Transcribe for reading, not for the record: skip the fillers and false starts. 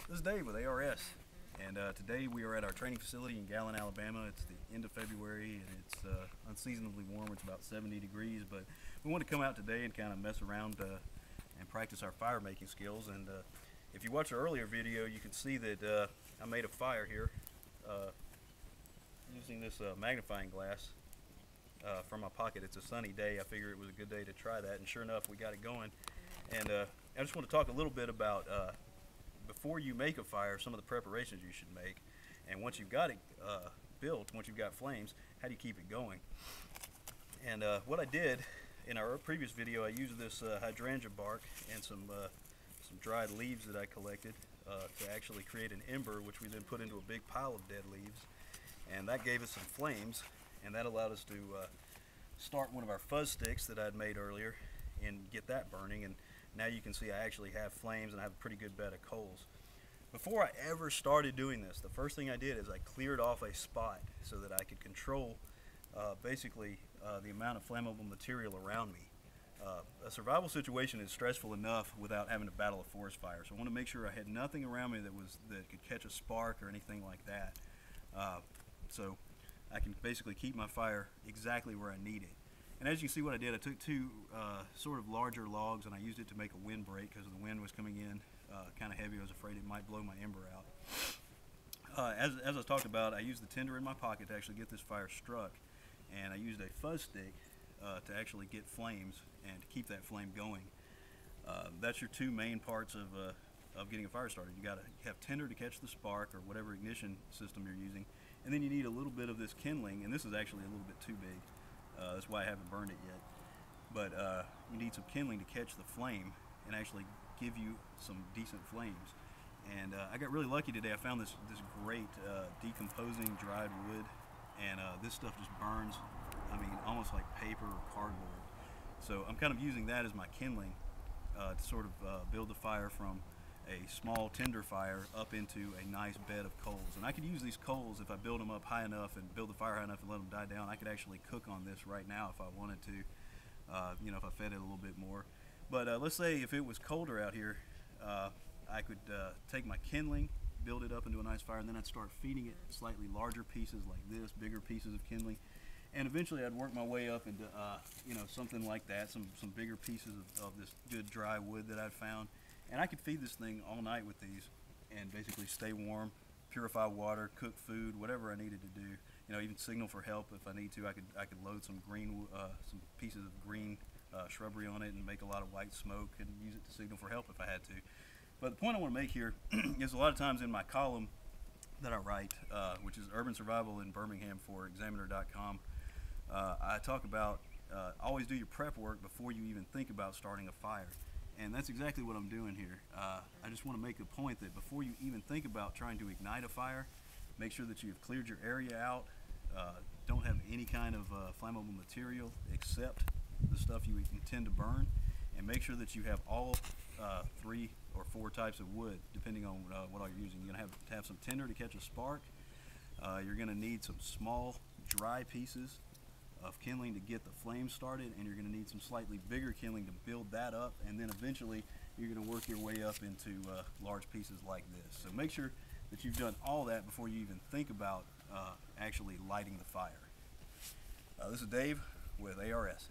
This is Dave with ARS, and today we are at our training facility in Gallon, Alabama. It's the end of February, and it's unseasonably warm. It's about 70 degrees, but we want to come out today and kind of mess around and practice our fire making skills. And if you watch our earlier video, you can see that I made a fire here using this magnifying glass from my pocket. It's a sunny day. I figured it was a good day to try that, and sure enough, we got it going. And I just want to talk a little bit about before you make a fire, some of the preparations you should make, and once you've got it built, once you've got flames, how do you keep it going? And what I did in our previous video, I used this hydrangea bark and some dried leaves that I collected to actually create an ember, which we then put into a big pile of dead leaves, and that gave us some flames, and that allowed us to start one of our fuzz sticks that I'd made earlier and get that burning. And now you can see I actually have flames and I have a pretty good bed of coals. Before I ever started doing this, the first thing I did is I cleared off a spot so that I could control basically the amount of flammable material around me. A survival situation is stressful enough without having to battle a forest fire, so I want to make sure I had nothing around me that could catch a spark or anything like that, so I can basically keep my fire exactly where I need it. And as you see what I did, I took two sort of larger logs and I used it to make a windbreak because the wind was coming in kind of heavy. I was afraid it might blow my ember out. As I talked about, I used the tinder in my pocket to actually get this fire struck, and I used a fuzz stick to actually get flames and to keep that flame going. That's your two main parts of getting a fire started. You got to have tinder to catch the spark or whatever ignition system you're using, and then you need a little bit of this kindling, and this is actually a little bit too big. That's why I haven't burned it yet. But you need some kindling to catch the flame and actually give you some decent flames. And I got really lucky today. I found this great decomposing dried wood, and this stuff just burns, I mean, almost like paper or cardboard. So I'm kind of using that as my kindling to sort of build the fire from a small tinder fire up into a nice bed of coals. And I could use these coals if I build them up high enough and build the fire high enough and let them die down. I could actually cook on this right now if I wanted to, you know, if I fed it a little bit more. But let's say if it was colder out here, I could take my kindling, build it up into a nice fire, and then I'd start feeding it slightly larger pieces like this, bigger pieces of kindling. And eventually I'd work my way up into, you know, something like that, some bigger pieces of this good dry wood that I've found. And I could feed this thing all night with these and basically stay warm, purify water, cook food, whatever I needed to do. You know, even signal for help if I need to. I could load some some pieces of green shrubbery on it and make a lot of white smoke and use it to signal for help if I had to. But the point I want to make here is a lot of times in my column that I write, which is Urban Survival in Birmingham for Examiner.com, I talk about always do your prep work before you even think about starting a fire. And that's exactly what I'm doing here. I just want to make the point that before you even think about trying to ignite a fire, make sure that you've cleared your area out, don't have any kind of flammable material except the stuff you intend to burn, and make sure that you have all 3 or 4 types of wood, depending on what all you're using. You're going to have some tinder to catch a spark. You're going to need some small, dry pieces of kindling to get the flame started, and you're going to need some slightly bigger kindling to build that up, and then eventually you're going to work your way up into large pieces like this. So make sure that you've done all that before you even think about actually lighting the fire. This is Dave with ARS.